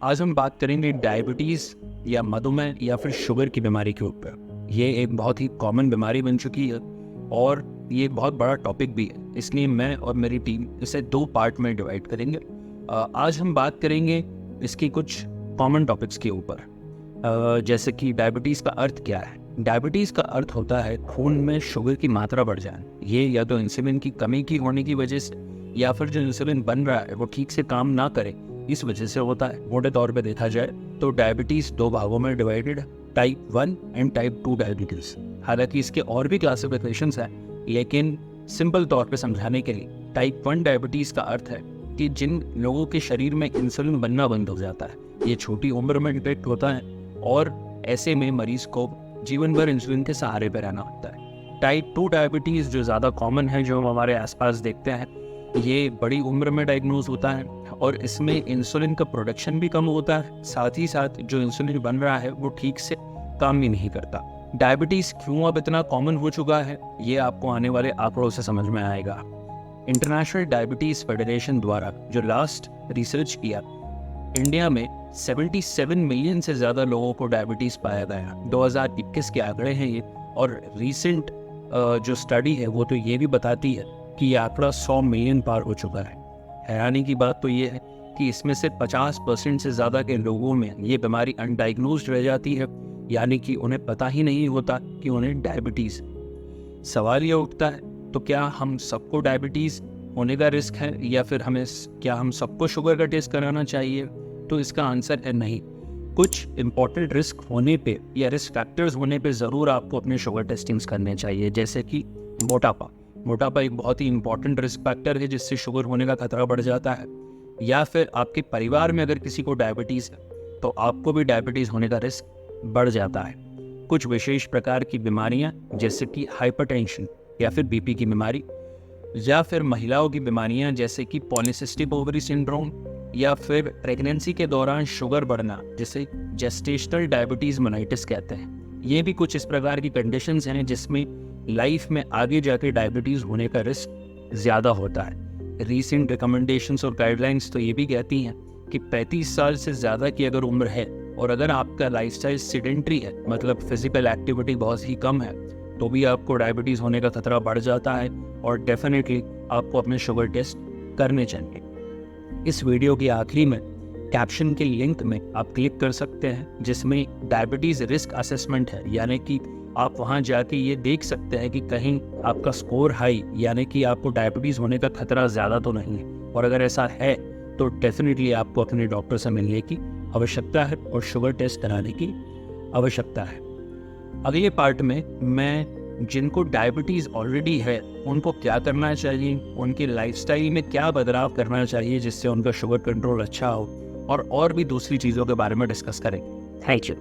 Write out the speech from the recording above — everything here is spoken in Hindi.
आज हम बात करेंगे डायबिटीज़ या मधुमेह या फिर शुगर की बीमारी के ऊपर। ये एक बहुत ही कॉमन बीमारी बन चुकी है और ये बहुत बड़ा टॉपिक भी है, इसलिए मैं और मेरी टीम इसे 2 पार्ट में डिवाइड करेंगे। आज हम बात करेंगे इसकी कुछ कॉमन टॉपिक्स के ऊपर, जैसे कि डायबिटीज़ का अर्थ क्या है। डायबिटीज़ का अर्थ होता है खून में शुगर की मात्रा बढ़ जाए। ये या तो इंसुलिन की कमी की होने की वजह से या फिर जो इंसुलिन बन रहा है वो ठीक से काम ना करे, इस वजह से होता है। मोटे तौर पे देखा जाए तो डायबिटीज़ 2 भागों में डिवाइडेड है, टाइप 1 एंड टाइप 2 डायबिटीज़। हालांकि इसके और भी क्लासिफिकेशंस हैं, लेकिन सिंपल तौर पे समझाने के लिए टाइप 1 डायबिटीज़ का अर्थ है कि जिन लोगों के शरीर में इंसुलिन बनना बंद हो जाता है। ये छोटी उम्र में डिटेक्ट होता है और ऐसे में मरीज को जीवन भर इंसुलिन के सहारे पर रहना होता है। टाइप 2 डायबिटीज़ जो ज़्यादा कॉमन है, जो हम हमारे आसपास देखते हैं, ये बड़ी उम्र में डायग्नोज होता है और इसमें इंसुलिन का प्रोडक्शन भी कम होता है, साथ ही साथ जो इंसुलिन बन रहा है वो ठीक से काम भी नहीं करता। डायबिटीज़ क्यों अब इतना कॉमन हो चुका है, ये आपको आने वाले आंकड़ों से समझ में आएगा। इंटरनेशनल डायबिटीज़ फेडरेशन द्वारा जो लास्ट रिसर्च किया, इंडिया में 77 मिलियन से ज़्यादा लोगों को डायबिटीज़ पाया गया। 2021 के आंकड़े हैं ये, और रीसेंट जो स्टडी है वो तो ये भी बताती है कि ये आंकड़ा 100 मिलियन पार हो चुका है। हैरानी की बात तो ये है कि इसमें से 50% से ज़्यादा के लोगों में ये बीमारी अनडायग्नोज्ड रह जाती है, यानी कि उन्हें पता ही नहीं होता कि उन्हें डायबिटीज़। सवाल ये उठता है, तो क्या हम सबको डायबिटीज़ होने का रिस्क है, या फिर क्या हम सबको शुगर का टेस्ट कराना चाहिए? तो इसका आंसर है नहीं। कुछ इंपॉर्टेंट रिस्क होने पे या रिस्क फैक्टर्स होने पे ज़रूर आपको अपने शुगर टेस्टिंग्स करने चाहिए, जैसे कि मोटापा एक बहुत ही इंपॉर्टेंट रिस्क फैक्टर है जिससे शुगर होने का खतरा बढ़ जाता है। या फिर आपके परिवार में अगर किसी को डायबिटीज़ है तो आपको भी डायबिटीज़ होने का रिस्क बढ़ जाता है। कुछ विशेष प्रकार की बीमारियां जैसे कि हाइपरटेंशन या फिर बीपी की बीमारी, या फिर महिलाओं की बीमारियां जैसे कि पॉलीसिस्टिक ओवरी सिंड्रोम, या फिर प्रेगनेंसी के दौरान शुगर बढ़ना जिसे जेस्टेशनल डायबिटीज़ मेलाइटिस कहते हैं। ये भी कुछ इस प्रकार की कंडीशंस हैं जिसमें लाइफ में आगे जाके डायबिटीज़ होने का रिस्क ज़्यादा होता है। रीसेंट रिकमेंडेशंस और गाइडलाइंस तो ये भी कहती हैं कि 35 साल से ज़्यादा की अगर उम्र है और अगर आपका लाइफस्टाइल सेडेंट्री है, मतलब फिजिकल एक्टिविटी बहुत ही कम है, तो भी आपको डायबिटीज़ होने का खतरा बढ़ जाता है और डेफिनेटली आपको अपने शुगर टेस्ट करने चाहिए। इस वीडियो के आखिरी में कैप्शन के लिंक में आप क्लिक कर सकते हैं जिसमें डायबिटीज़ रिस्क असेसमेंट है, यानी कि आप वहां जाके ये देख सकते हैं कि कहीं आपका स्कोर हाई, यानी कि आपको डायबिटीज़ होने का खतरा ज़्यादा तो नहीं है, और अगर ऐसा है तो डेफिनेटली आपको अपने डॉक्टर से मिलने की आवश्यकता है और शुगर टेस्ट कराने की आवश्यकता है। अगले पार्ट में मैं जिनको डायबिटीज़ ऑलरेडी है उनको क्या करना चाहिए, उनके लाइफस्टाइल में क्या बदलाव करना चाहिए जिससे उनका शुगर कंट्रोल अच्छा हो, और भी दूसरी चीज़ों के बारे में डिस्कस करेंगे। Thank you.